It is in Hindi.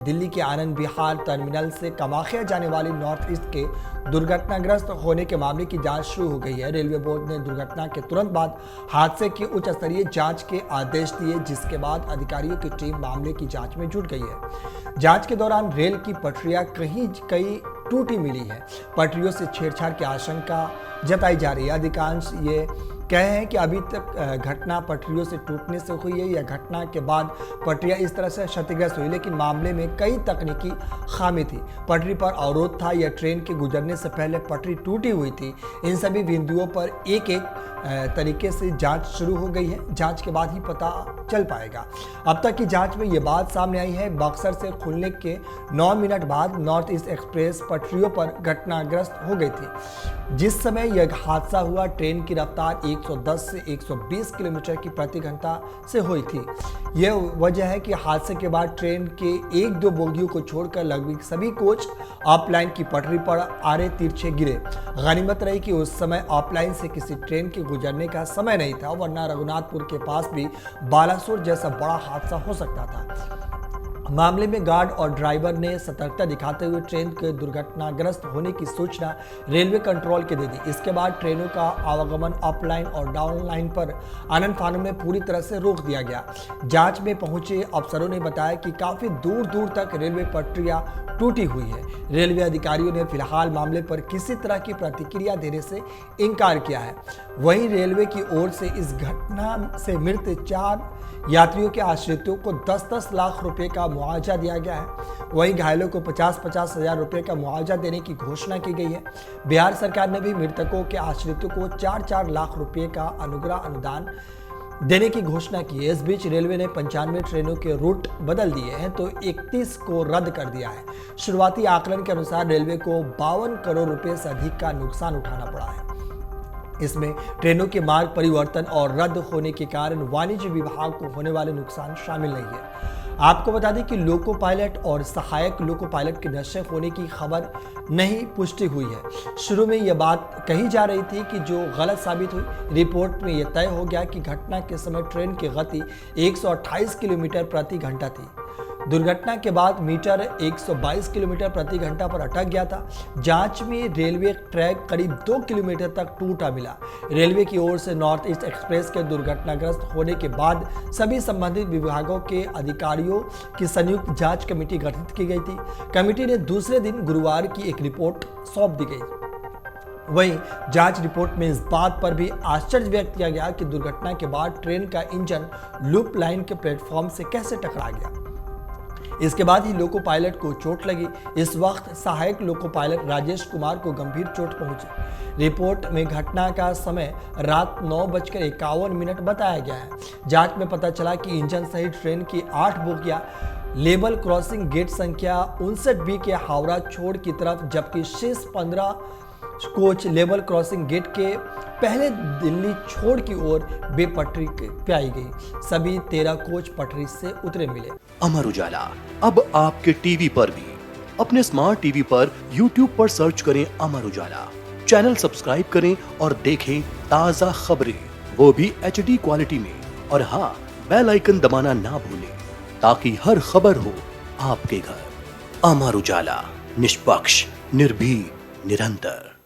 दिल्ली के आनंद विहार टर्मिनल से कामाख्या जाने वाली नॉर्थ ईस्ट के दुर्घटनाग्रस्त होने के मामले की जांच शुरू हो गई है। रेलवे बोर्ड ने दुर्घटना के तुरंत बाद हादसे की उच्च स्तरीय जांच के आदेश दिए, जिसके बाद अधिकारियों की टीम मामले की जांच में जुट गई है। जांच के दौरान रेल की पटरियां कई टूटी मिली है। पटरियों से छेड़छाड़ की आशंका जताई जा रही है। अधिकांश ये कहे हैं कि अभी तक घटना पटरियों से टूटने से हुई है या घटना के बाद पटरियां इस तरह से क्षतिग्रस्त हुई, लेकिन मामले में कई तकनीकी खामी थी। पटरी पर अवरोध था या ट्रेन के गुजरने से पहले पटरी टूटी हुई थी। इन सभी बिंदुओं पर एक तरीके से जांच शुरू हो गई है। जांच के बाद ही पता चल पाएगा। अब तक की जांच में ये बात सामने आई है, बक्सर से खुलने के 9 मिनट बाद नॉर्थ ईस्ट एक्सप्रेस पटरियों पर घटनाग्रस्त हो गई थी। जिस समय यह हादसा हुआ, ट्रेन की रफ्तार 110 से 120 किलोमीटर की प्रति घंटा से हुई थी। यह वजह है कि हादसे के बाद ट्रेन के 1-2 बोगियों को छोड़कर लगभग सभी कोच ऑफलाइन की पटरी पर आड़े तिरछे गिरे। गनीमत रही कि उस समय ऑफलाइन से किसी ट्रेन के गुजरने का समय नहीं था, वरना रघुनाथपुर के पास भी बालासोर जैसा बड़ा हादसा हो सकता था। मामले में गार्ड और ड्राइवर ने सतर्कता दिखाते हुए ट्रेन के दुर्घटनाग्रस्त होने की सूचना रेलवे कंट्रोल के दे दी। इसके बाद ट्रेनों का आवागमन अपलाइन और डाउनलाइन पर आनन फानन में पूरी तरह से रोक दिया गया। जांच में पहुंचे अफसरों ने बताया कि काफी दूर दूर तक रेलवे पटरियां टूटी हुई है। रेलवे अधिकारियों ने फिलहाल मामले पर किसी तरह की प्रतिक्रिया देने से इनकार किया है। वहीं रेलवे की ओर से इस घटना से मृत 4 यात्रियों के आश्रितों को 10-10 लाख रुपए का मुआवजा दिया गया है। वहीं घायलों को 50-50 हजार रुपए का मुआवजा देने की घोषणा की गई है। बिहार सरकार ने भी मृतकों के आश्रितों को 4-4 लाख रुपए का अनुग्रह अनुदान देने की घोषणा की है। इस बीच रेलवे ने 95 ट्रेनों के रूट बदल दिए हैं तो 31 को रद्द कर दिया है। शुरुआती आकलन के अनुसार रेलवे को 52 करोड़ रुपए से अधिक का नुकसान उठाना पड़ा है। इसमें ट्रेनों के मार्ग परिवर्तन और रद्द होने के कारण वाणिज्य विभाग को होने वाले नुकसान शामिल नहीं है। आपको बता दें कि लोको पायलट और सहायक लोको पायलट के नशे होने की खबर नहीं पुष्टि हुई है। शुरू में यह बात कही जा रही थी कि जो गलत साबित हुई। रिपोर्ट में यह तय हो गया कि घटना के समय ट्रेन की गति 128 किलोमीटर प्रति घंटा थी। दुर्घटना के बाद मीटर 122 किलोमीटर प्रति घंटा पर अटक गया था। जांच में रेलवे ट्रैक करीब 2 किलोमीटर तक टूटा मिला। रेलवे की ओर से नॉर्थ ईस्ट एक्सप्रेस के दुर्घटनाग्रस्त होने के बाद सभी संबंधित विभागों के अधिकारियों की संयुक्त जांच कमेटी गठित की गई थी। कमेटी ने दूसरे दिन गुरुवार की एक रिपोर्ट सौंप दी गई। वहीं जांच रिपोर्ट में इस बात पर भी आश्चर्य व्यक्त किया गया कि दुर्घटना के बाद ट्रेन का इंजन लूप लाइन के प्लेटफॉर्म से कैसे टकरा गया। इसके बाद ही लोको पायलट को चोट लगी। इस वक्त सहायक लोको पायलट राजेश कुमार को गंभीर चोट पहुंची। रिपोर्ट में घटना का समय रात 9:51 बताया गया है। जांच में पता चला कि इंजन सहित ट्रेन की 8 बोगियां लेवल क्रॉसिंग गेट संख्या 59B के हावड़ा छोड़ की तरफ, जबकि शेष 15 कोच लेवल क्रॉसिंग गेट के पहले दिल्ली छोड़ की ओर बेपटरी पे आई गई। सभी 13 कोच पटरी से उतरे मिले। अमर उजाला अब आपके टीवी पर भी। अपने स्मार्ट टीवी पर YouTube पर सर्च करें अमर उजाला, चैनल सब्सक्राइब करें और देखें ताजा खबरें, वो भी HD क्वालिटी में। और हाँ, बेल आइकन दबाना ना भूलें ताकि हर खबर हो आपके घर। अमर उजाला, निष्पक्ष, निर्भीक, निरंतर।